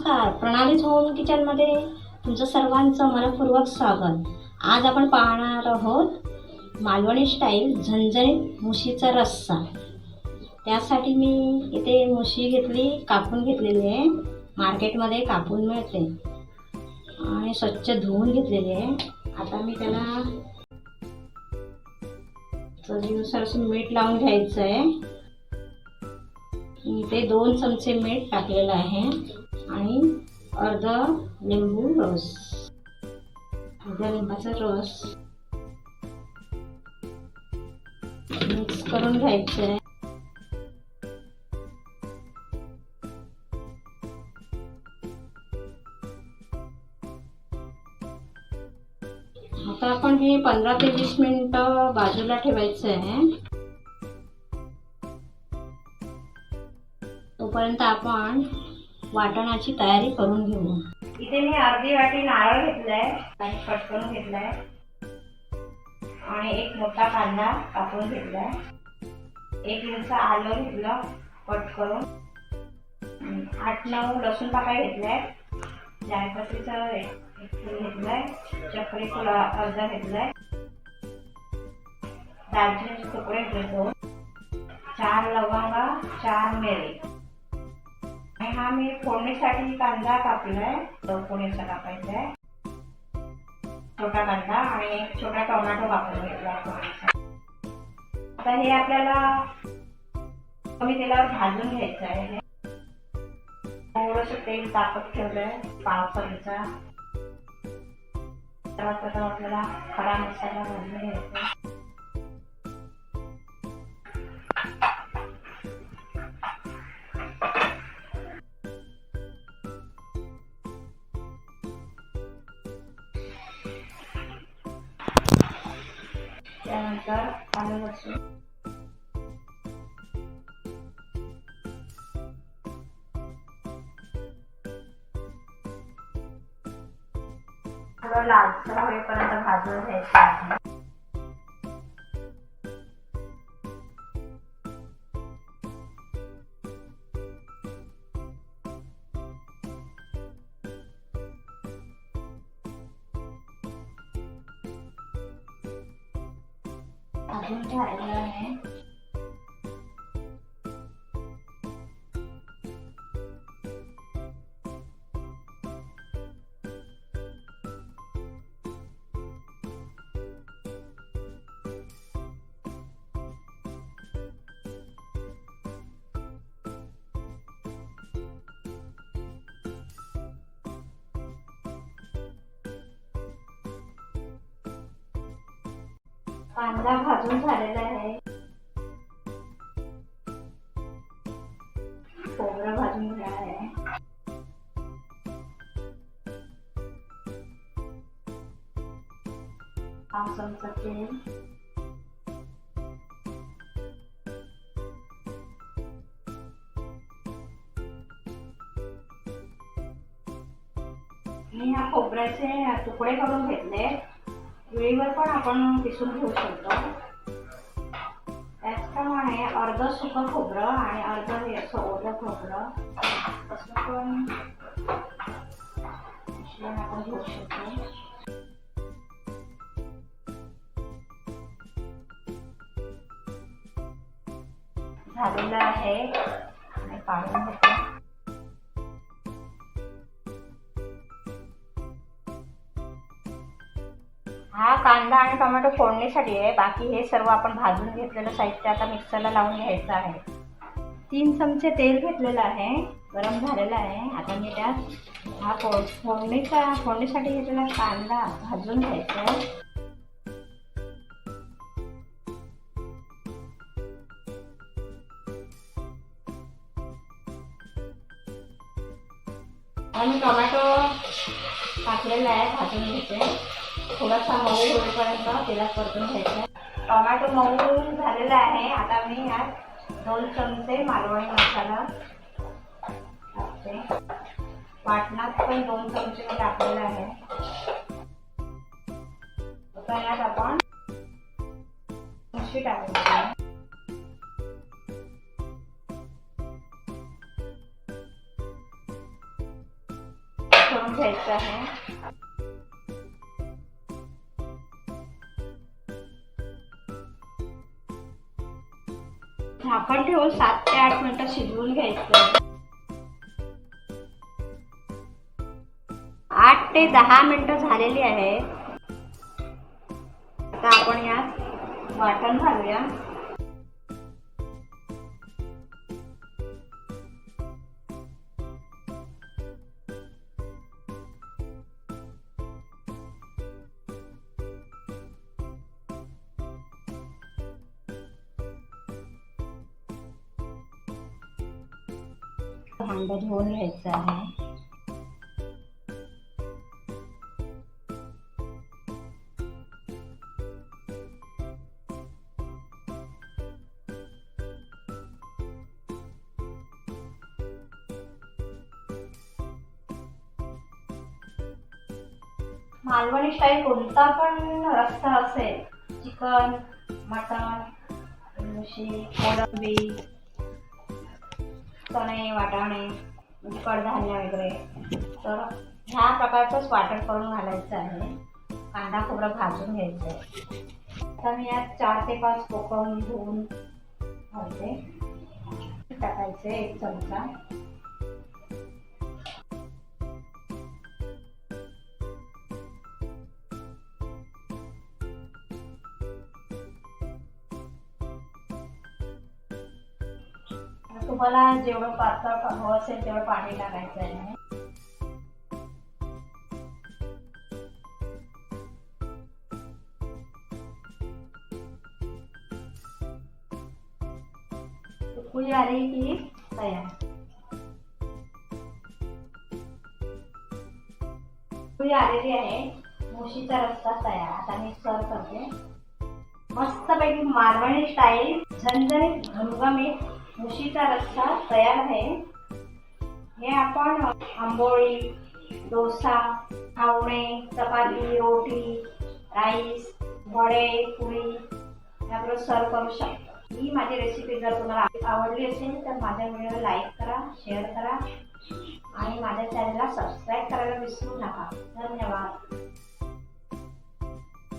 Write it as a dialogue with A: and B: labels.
A: नमस्कार, प्रणालीज होम किचनमध्ये तुमचं सर्वांचं मनपूर्वक स्वागत। आज आपण पाहणार आहोत मालवणी स्टाईल झणझणीत मुशीचा रस्सा। त्यासाठी मी इथे मुशी घेतली, कापून घेतलेली आहे। मार्केटमध्ये कापून मिळते आणि स्वच्छ धुवून घेतलेली आहे। आता मी त्याला चवीनुसार मीठ लावून घ्यायचं आहे। इथे 2 चमचे मीठ टाकलेलं आहे आणि अर्धा लिंबू रस, अर्धा लिंबाचा रस मिक्स करून घ्यायचं आहे। आता आपण हे 15 ते 20 मिनिटं बाजूला ठेवायचं आहे। तोपर्यंत आपण वाटणाची तयारी करून घेऊ। इथे मी अर्धी वाटी नारळ घेतलाय आणि कट करून घेतलाय आणि एक मोठा कांदा कापून घेतलाय, 1 इंच आलं घेतलं कट करून, 8-9 लसूण पाकळ्या घेतलाय, जायपत्रीचा एक फूल घेतलाय, चक्री फूल अर्धा घेतलाय, दालचिनीचे तुकडे घेतले 4 लवंगा, 4 मिरी। हा मी फोडणीसाठी कांदा कापलाय, फोडणीचा कापायचा आहे छोटा कांदा, आणि एक छोटा टोमॅटो कापून घेतलाय फोडणीसाठी। आता हे आपल्याला कमी तेलावर भाजून घ्यायचं आहे। थोडंसं तेल तापत ठेवलंय, पाव चमचा। तर आपल्याला खडा मसाला भाजून घ्यायचा। त्यानंतर आलं लसूण, थोडं लालसर होईपर्यंत भाजून घ्यायचं आहे। भाजून झालेलं आहे। कांदा भाजून झालेला आहे, खोबरं भाजून घ्यायला आहे, पाव चमचा तेल, मी ह्या खोबऱ्याचे तुकडे करून घेतले। वेळीवर पण आपण पिसून घेऊ शकतो। त्याचप्रमाणे अर्ध सुकं खोबरं आणि अर्ध हे ओलं खोबरं असं पण मिश्रण आपण घेऊ शकतो। झालेलं आहे आणि काढून घेतो। हा कांदा आणि टोमॅटो फोडणीसाठी आहे, बाकी हे सर्व आपण भाजून घेतलेलं साहित्य आता मिक्सरला लावून घ्यायचं आहे। 3 चमचे तेल घेतलेलं आहे, गरम झालेलं आहे। आता मी त्यात हा फोडणीसाठी घेतलेला कांदा भाजून घ्यायचा आहे। आणि टोमॅटो टाकलेला आहे, भाजून घ्यायचे। थोडासा मऊ होईपर्यंत तेलात परतून घ्यायचा। टोमॅटो मऊ झालेला आहे। आता मी यात 2 चमचे मालवणी मसाला टाकते। वाटणात पण 2 चमचे मी टाकलेला आहे। आता यात आपण मुशी टाकायची। करून घ्यायचं आहे. झाकण ठेवून 7 ते 8 मिनिटं शिजवून घ्यायचं. 8 ते 10 मिनिटं झालेली आहे. आता आपण यात वाटण घालूया. भांडं धुवून घ्यायचं आहे. मालवणी स्टाईल कोणता पण रस्सा असेल, चिकन, मटण, मुशी, कोळंबी, चणे, वाटाणे म्हणजे कडधान्य वगैरे, तर ह्या प्रकारचंच वाटण करून घालायचं आहे. कांदा खोबरं भाजून घ्यायचं आहे. आता मी यात 4 ते 5 कोकम धुवून घालते. टाकायचे 1 चमचा. तुम्हाला जेवढं पातळ हवं असेल तेवढं पाणी टाकायचं आहे. उकळी आली की तयार. उकळी आलेली आहे. मुशीचा रस्सा तयार. आता मी सर्व करते. मस्तपैकी मालवणी स्टाईल झणझणीत घमघमीत मुशीचा रस्सा तयार आहे. हे आपण आंबोळी, डोसा, आवणे, चपाती, रोटी, राईस, वडे, पुरी याबरोबर सर्व करू शकतो. ही माझी रेसिपी जर तुम्हाला आवडली असेल तर माझ्या व्हिडिओला लाईक करा, शेअर करा आणि माझ्या चॅनलला सबस्क्राईब करायला विसरू नका. धन्यवाद.